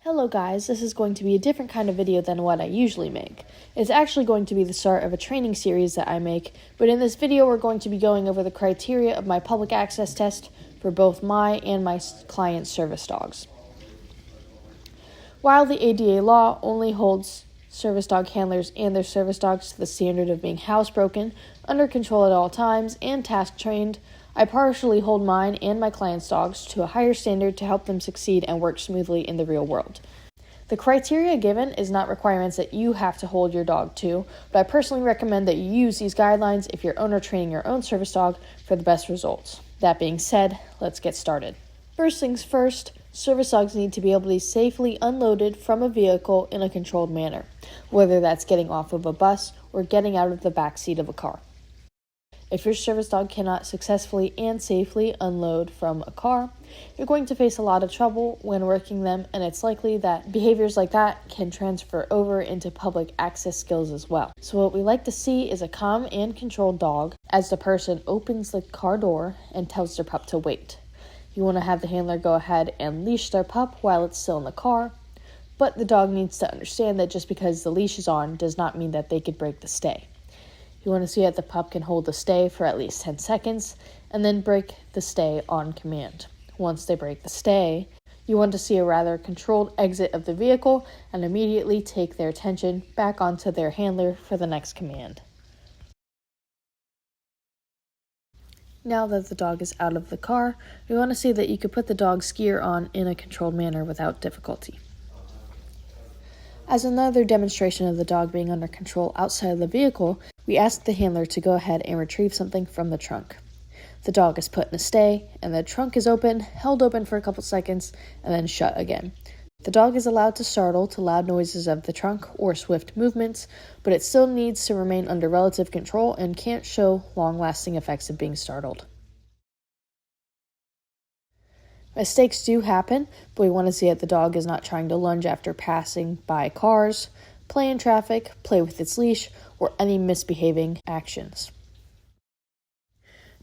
Hello guys, this is going to be a different kind of video than what I usually make. It's actually going to be the start of a training series that I make, but in this video we're going to be going over the criteria of my public access test for both my and my client's service dogs. While the ADA law only holds service dog handlers and their service dogs to the standard of being housebroken, under control at all times, and task trained, I partially hold mine and my client's dogs to a higher standard to help them succeed and work smoothly in the real world. The criteria given is not requirements that you have to hold your dog to, but I personally recommend that you use these guidelines if you're owner training your own service dog for the best results. That being said, let's get started. First things first, service dogs need to be able to be safely unloaded from a vehicle in a controlled manner, whether that's getting off of a bus or getting out of the back seat of a car. If your service dog cannot successfully and safely unload from a car, you're going to face a lot of trouble when working them, and it's likely that behaviors like that can transfer over into public access skills as well. So what we like to see is a calm and controlled dog as the person opens the car door and tells their pup to wait. You want to have the handler go ahead and leash their pup while it's still in the car, but the dog needs to understand that just because the leash is on does not mean that they could break the stay. You want to see that the pup can hold the stay for at least 10 seconds and then break the stay on command. Once they break the stay, you want to see a rather controlled exit of the vehicle and immediately take their attention back onto their handler for the next command. Now that the dog is out of the car, we want to see that you can put the dog's gear on in a controlled manner without difficulty. As another demonstration of the dog being under control outside of the vehicle, we ask the handler to go ahead and retrieve something from the trunk. The dog is put in a stay, and the trunk is held open for a couple seconds, and then shut again. The dog is allowed to startle to loud noises of the trunk or swift movements, but it still needs to remain under relative control and can't show long-lasting effects of being startled. Mistakes do happen, but we want to see that the dog is not trying to lunge after passing by cars, play in traffic, play with its leash, or any misbehaving actions.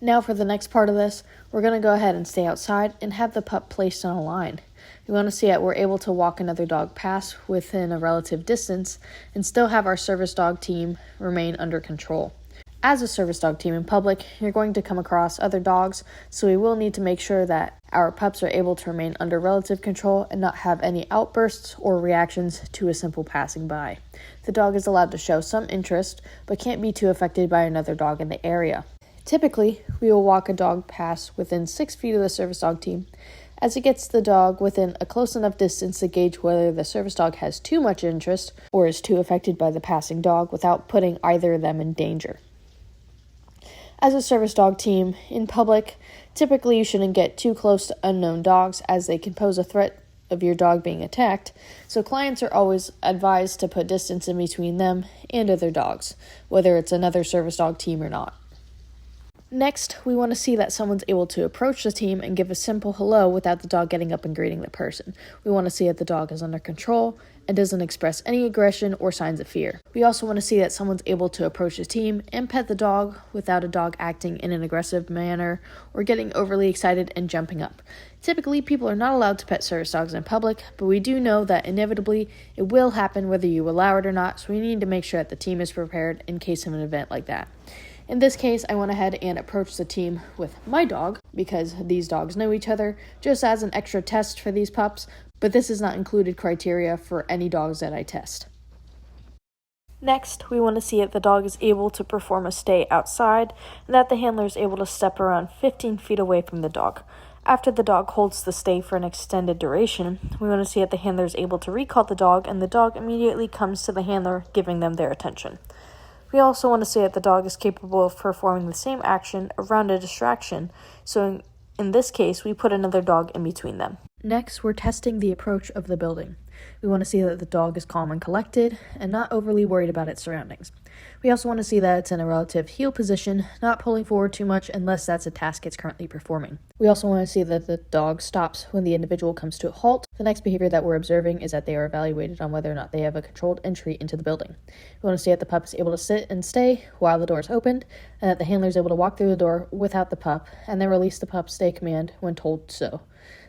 Now for the next part of this, we're going to go ahead and stay outside and have the pup placed on a line. We want to see that we're able to walk another dog past within a relative distance and still have our service dog team remain under control. As a service dog team in public, you're going to come across other dogs, so we will need to make sure that our pups are able to remain under relative control and not have any outbursts or reactions to a simple passing by. The dog is allowed to show some interest, but can't be too affected by another dog in the area. Typically, we will walk a dog past within 6 feet of the service dog team, as it gets the dog within a close enough distance to gauge whether the service dog has too much interest or is too affected by the passing dog without putting either of them in danger. As a service dog team in public, typically you shouldn't get too close to unknown dogs as they can pose a threat of your dog being attacked, so clients are always advised to put distance in between them and other dogs, whether it's another service dog team or not. Next, we want to see that someone's able to approach the team and give a simple hello without the dog getting up and greeting the person. We want to see that the dog is under control and doesn't express any aggression or signs of fear. We also want to see that someone's able to approach the team and pet the dog without a dog acting in an aggressive manner or getting overly excited and jumping up. Typically, people are not allowed to pet service dogs in public, but we do know that inevitably it will happen whether you allow it or not, so we need to make sure that the team is prepared in case of an event like that. In this case, I went ahead and approached the team with my dog because these dogs know each other, just as an extra test for these pups, but this is not included criteria for any dogs that I test. Next, we want to see if the dog is able to perform a stay outside and that the handler is able to step around 15 feet away from the dog. After the dog holds the stay for an extended duration, we want to see if the handler is able to recall the dog and the dog immediately comes to the handler, giving them their attention. We also want to see that the dog is capable of performing the same action around a distraction, so in this case, we put another dog in between them. Next, we're testing the approach of the building. We want to see that the dog is calm and collected and not overly worried about its surroundings. We also want to see that it's in a relative heel position, not pulling forward too much unless that's a task it's currently performing. We also want to see that the dog stops when the individual comes to a halt. The next behavior that we're observing is that they are evaluated on whether or not they have a controlled entry into the building. We want to see that the pup is able to sit and stay while the door is opened, and that the handler is able to walk through the door without the pup, and then release the pup stay command when told so.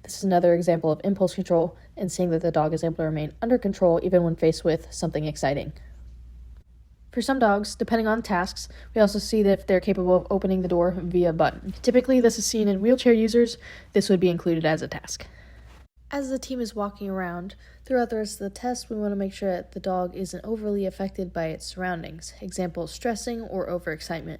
This is another example of impulse control and seeing that the dog is able to remain under control even when faced with something exciting. For some dogs, depending on tasks, we also see that if they're capable of opening the door via a button. Typically, this is seen in wheelchair users. This would be included as a task. As the team is walking around, throughout the rest of the test, we want to make sure that the dog isn't overly affected by its surroundings, example, stressing or overexcitement.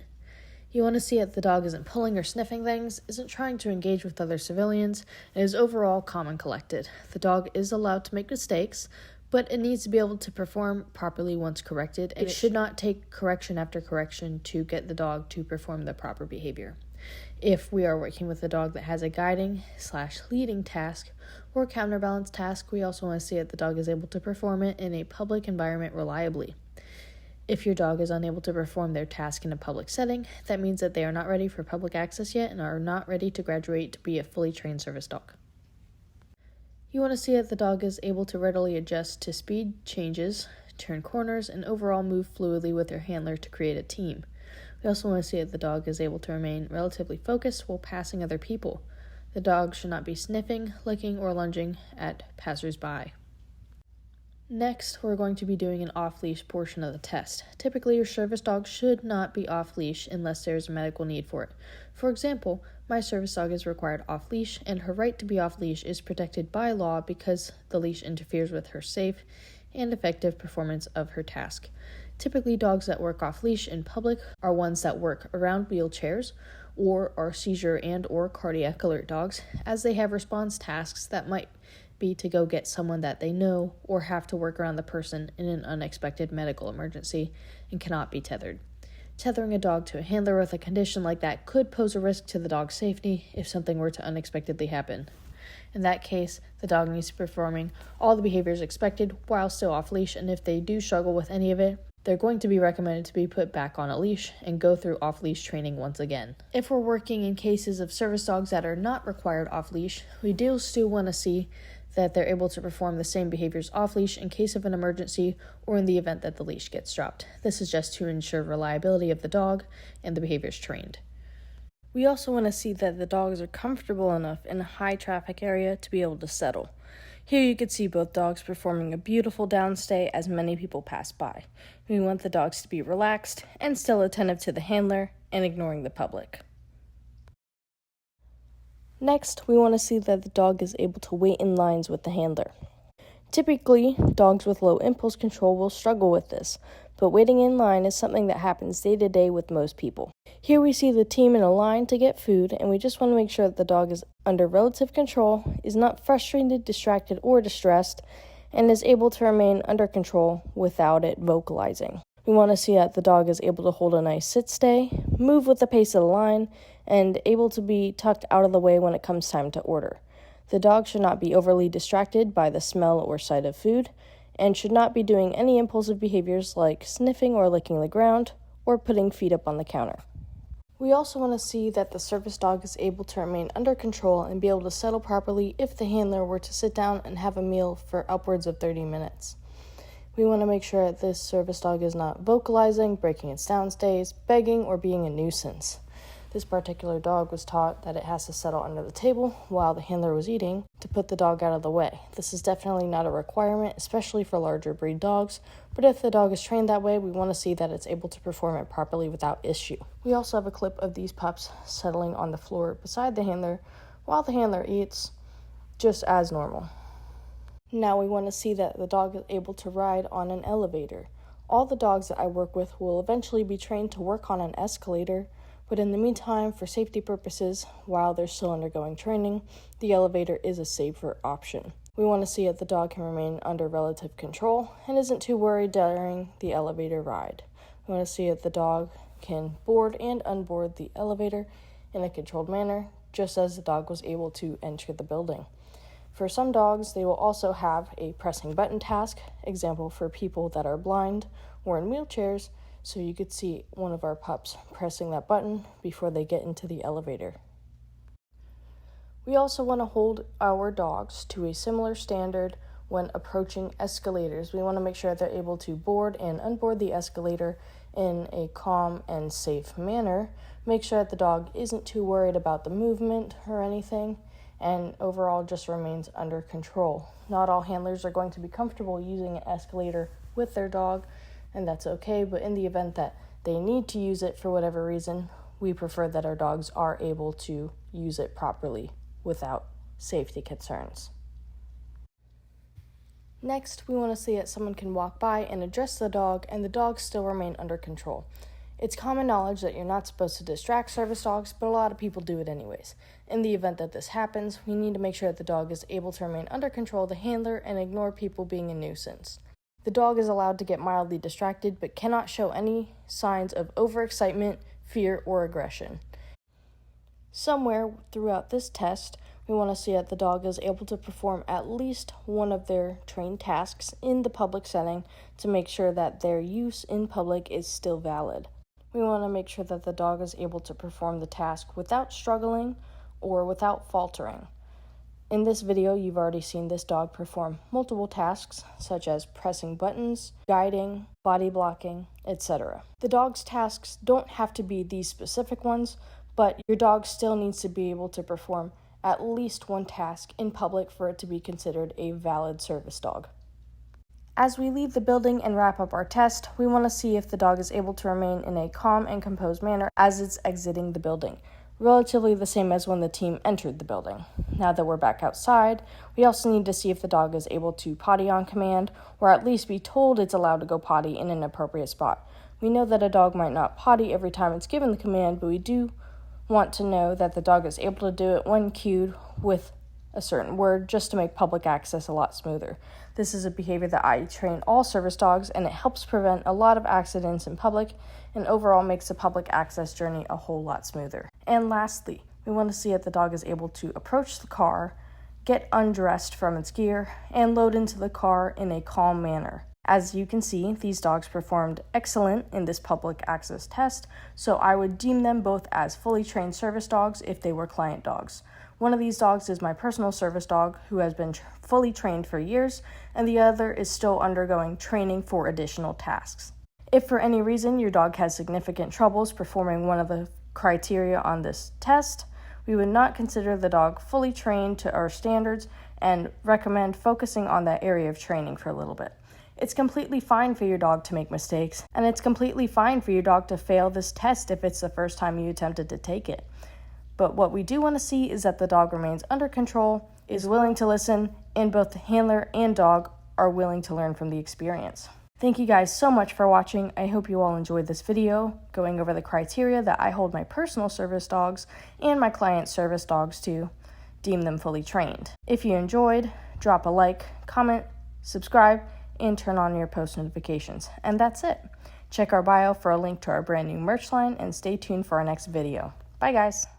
You want to see that the dog isn't pulling or sniffing things, isn't trying to engage with other civilians, and is overall calm and collected. The dog is allowed to make mistakes, but it needs to be able to perform properly once corrected. It should not take correction after correction to get the dog to perform the proper behavior. If we are working with a dog that has a guiding/leading task or counterbalance task, we also want to see that the dog is able to perform it in a public environment reliably. If your dog is unable to perform their task in a public setting, that means that they are not ready for public access yet and are not ready to graduate to be a fully trained service dog. You want to see that the dog is able to readily adjust to speed changes, turn corners, and overall move fluidly with their handler to create a team. We also want to see that the dog is able to remain relatively focused while passing other people. The dog should not be sniffing, licking, or lunging at passers-by. Next, we're going to be doing an off-leash portion of the test. Typically, your service dog should not be off-leash unless there is a medical need for it. For example, my service dog is required off-leash, and her right to be off-leash is protected by law because the leash interferes with her safe and effective performance of her task. Typically, dogs that work off-leash in public are ones that work around wheelchairs or are seizure and or cardiac alert dogs, as they have response tasks that might be to go get someone that they know or have to work around the person in an unexpected medical emergency and cannot be tethered. Tethering a dog to a handler with a condition like that could pose a risk to the dog's safety if something were to unexpectedly happen. In that case, the dog needs to be performing all the behaviors expected while still off leash, and if they do struggle with any of it, they're going to be recommended to be put back on a leash and go through off-leash training once again. If we're working in cases of service dogs that are not required off-leash, we do still want to see that they're able to perform the same behaviors off-leash in case of an emergency or in the event that the leash gets dropped. This is just to ensure reliability of the dog and the behaviors trained. We also want to see that the dogs are comfortable enough in a high-traffic area to be able to settle. Here you can see both dogs performing a beautiful downstay as many people pass by. We want the dogs to be relaxed and still attentive to the handler and ignoring the public. Next, we want to see that the dog is able to wait in lines with the handler. Typically, dogs with low impulse control will struggle with this, but waiting in line is something that happens day to day with most people. Here we see the team in a line to get food, and we just want to make sure that the dog is under relative control, is not frustrated, distracted, or distressed, and is able to remain under control without it vocalizing. We want to see that the dog is able to hold a nice sit-stay, move with the pace of the line, and able to be tucked out of the way when it comes time to order. The dog should not be overly distracted by the smell or sight of food, and should not be doing any impulsive behaviors like sniffing or licking the ground, or putting feet up on the counter. We also want to see that the service dog is able to remain under control and be able to settle properly if the handler were to sit down and have a meal for upwards of 30 minutes. We want to make sure that this service dog is not vocalizing, breaking its downstays, begging, or being a nuisance. This particular dog was taught that it has to settle under the table while the handler was eating to put the dog out of the way. This is definitely not a requirement, especially for larger breed dogs, but if the dog is trained that way, we want to see that it's able to perform it properly without issue. We also have a clip of these pups settling on the floor beside the handler while the handler eats, just as normal. Now we want to see that the dog is able to ride on an elevator. All the dogs that I work with will eventually be trained to work on an escalator, but in the meantime, for safety purposes, while they're still undergoing training, the elevator is a safer option. We want to see that the dog can remain under relative control and isn't too worried during the elevator ride. We want to see that the dog can board and unboard the elevator in a controlled manner, just as the dog was able to enter the building. For some dogs, they will also have a pressing button task, example for people that are blind or in wheelchairs, so you could see one of our pups pressing that button before they get into the elevator. We also want to hold our dogs to a similar standard when approaching escalators. We want to make sure they're able to board and unboard the escalator in a calm and safe manner. Make sure that the dog isn't too worried about the movement or anything, and overall just remains under control. Not all handlers are going to be comfortable using an escalator with their dog, and that's okay, but in the event that they need to use it for whatever reason, we prefer that our dogs are able to use it properly without safety concerns. Next, we want to see that someone can walk by and address the dog and the dog still remain under control. It's common knowledge that you're not supposed to distract service dogs, but a lot of people do it anyways. In the event that this happens, we need to make sure that the dog is able to remain under control of the handler and ignore people being a nuisance. The dog is allowed to get mildly distracted, but cannot show any signs of overexcitement, fear, or aggression. Somewhere throughout this test, we want to see that the dog is able to perform at least one of their trained tasks in the public setting to make sure that their use in public is still valid. We want to make sure that the dog is able to perform the task without struggling or without faltering. In this video, you've already seen this dog perform multiple tasks, such as pressing buttons, guiding, body blocking, etc. The dog's tasks don't have to be these specific ones, but your dog still needs to be able to perform at least one task in public for it to be considered a valid service dog. As we leave the building and wrap up our test, we want to see if the dog is able to remain in a calm and composed manner as it's exiting the building, relatively the same as when the team entered the building. Now that we're back outside, we also need to see if the dog is able to potty on command, or at least be told it's allowed to go potty in an appropriate spot. We know that a dog might not potty every time it's given the command, but we do want to know that the dog is able to do it when cued with a certain word, just to make public access a lot smoother. This is a behavior that I train all service dogs, and it helps prevent a lot of accidents in public and overall makes the public access journey a whole lot smoother. And lastly, we want to see if the dog is able to approach the car, get undressed from its gear, and load into the car in a calm manner. As you can see, these dogs performed excellent in this public access test, so I would deem them both as fully trained service dogs if they were client dogs. One of these dogs is my personal service dog, who has been fully trained for years, and the other is still undergoing training for additional tasks. If for any reason your dog has significant troubles performing one of the criteria on this test, we would not consider the dog fully trained to our standards and recommend focusing on that area of training for a little bit. It's completely fine for your dog to make mistakes, and it's completely fine for your dog to fail this test if it's the first time you attempted to take it. But what we do want to see is that the dog remains under control, is willing to listen, and both the handler and dog are willing to learn from the experience. Thank you guys so much for watching. I hope you all enjoyed this video, going over the criteria that I hold my personal service dogs and my client service dogs to deem them fully trained. If you enjoyed, drop a like, comment, subscribe, and turn on your post notifications. And that's it. Check our bio for a link to our brand new merch line and stay tuned for our next video. Bye guys.